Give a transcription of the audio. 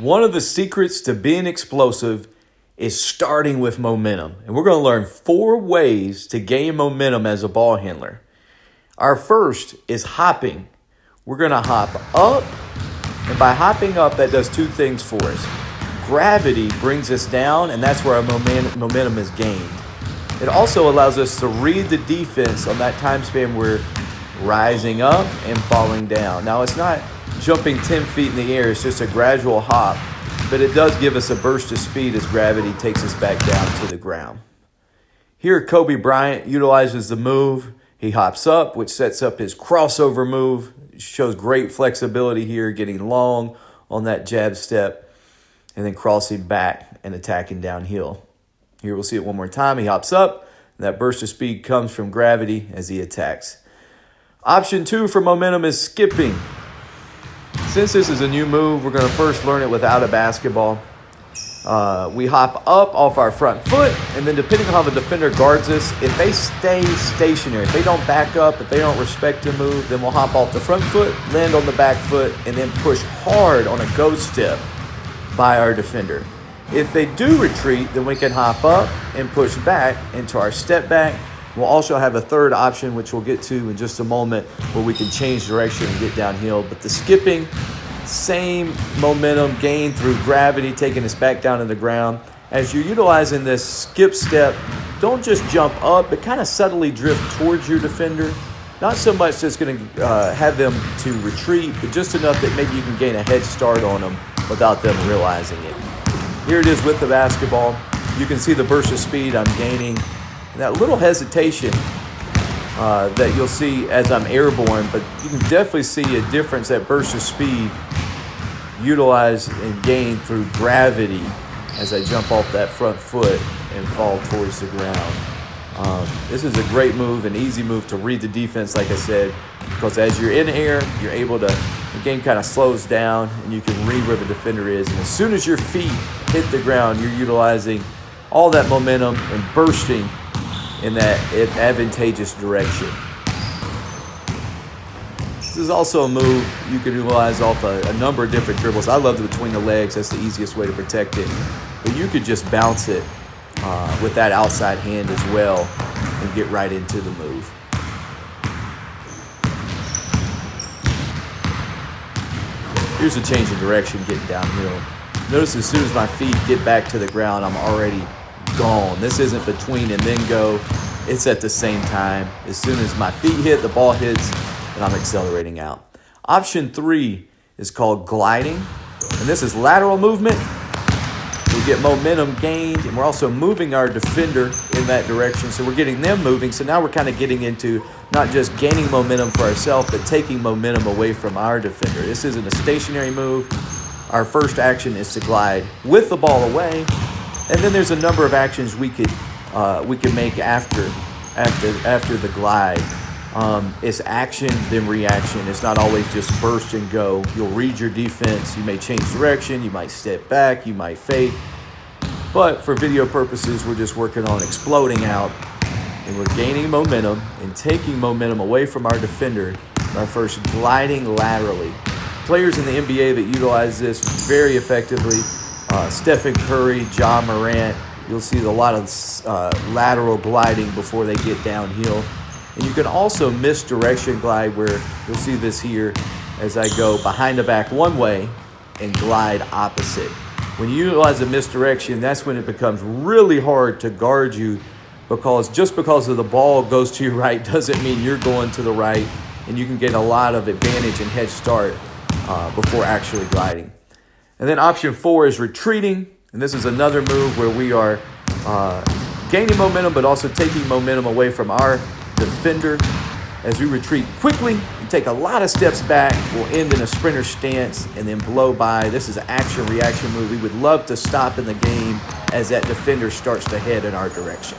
One of the secrets to being explosive is starting with momentum. And we're going to learn 4 ways to gain momentum as a ball handler. Our first is hopping. We're going to hop up. And by hopping up, that does 2 things for us. Gravity brings us down, and that's where our momentum is gained. It also allows us to read the defense on that time span we're rising up and falling down. Now, it's not jumping 10 feet in the air. It's just a gradual hop, but it does give us a burst of speed as gravity takes us back down to the ground. Here, Kobe Bryant utilizes the move. He hops up, which sets up his crossover move. Shows great flexibility here, getting long on that jab step, and then crossing back and attacking downhill. Here we'll see it one more time. He hops up, and that burst of speed comes from gravity as he attacks. Option 2 for momentum is skipping. Since this is a new move, we're going to first learn it without a basketball. We hop up off our front foot, and then depending on how the defender guards us, if they stay stationary, if they don't back up, if they don't respect the move, then we'll hop off the front foot, land on the back foot, and then push hard on a go step by our defender. If they do retreat, then we can hop up and push back into our step back. We'll also have a third option, which we'll get to in just a moment, where we can change direction and get downhill. But the skipping, same momentum gained through gravity, taking us back down to the ground. As you're utilizing this skip step, don't just jump up, but kind of subtly drift towards your defender. Not so much that's going to have them to retreat, but just enough that maybe you can gain a head start on them without them realizing it. Here it is with the basketball. You can see the burst of speed I'm gaining. And that little hesitation that you'll see as I'm airborne, but you can definitely see a difference, that burst of speed utilized and gained through gravity as I jump off that front foot and fall towards the ground. This is a great move, an easy move to read the defense, like I said, because as you're in air, you're able to, the game kind of slows down and you can read where the defender is. And as soon as your feet hit the ground, you're utilizing all that momentum and bursting in that advantageous direction. This is also a move you can utilize off a number of different dribbles. I love the between the legs. That's the easiest way to protect it. But you could just bounce it with that outside hand as well and get right into the move. Here's a change in direction getting downhill. Notice as soon as my feet get back to the ground, I'm already gone. This isn't between and then go. It's at the same time. As soon as my feet hit, the ball hits, and I'm accelerating out. Option 3 is called gliding, and this is lateral movement. We get momentum gained, and we're also moving our defender in that direction, so we're getting them moving. So now we're kind of getting into not just gaining momentum for ourselves, but taking momentum away from our defender. This isn't a stationary move. Our first action is to glide with the ball away. And then there's a number of actions we could make after the glide. It's action, then reaction. It's not always just burst and go. You'll read your defense. You may change direction. You might step back. You might fake. But for video purposes, we're just working on exploding out. And we're gaining momentum and taking momentum away from our defender by first gliding laterally. Players in the NBA that utilize this very effectively, Stephen Curry, Ja Morant, you'll see a lot of lateral gliding before they get downhill. And you can also misdirection glide, where you'll see this here as I go behind the back one way and glide opposite. When you utilize a misdirection, that's when it becomes really hard to guard you, because just because of the ball goes to your right doesn't mean you're going to the right, and you can get a lot of advantage and head start before actually gliding. And then option 4 is retreating. And this is another move where we are gaining momentum, but also taking momentum away from our defender. As we retreat quickly and take a lot of steps back, we'll end in a sprinter stance and then blow by. This is an action-reaction move. We would love to stop in the game as that defender starts to head in our direction.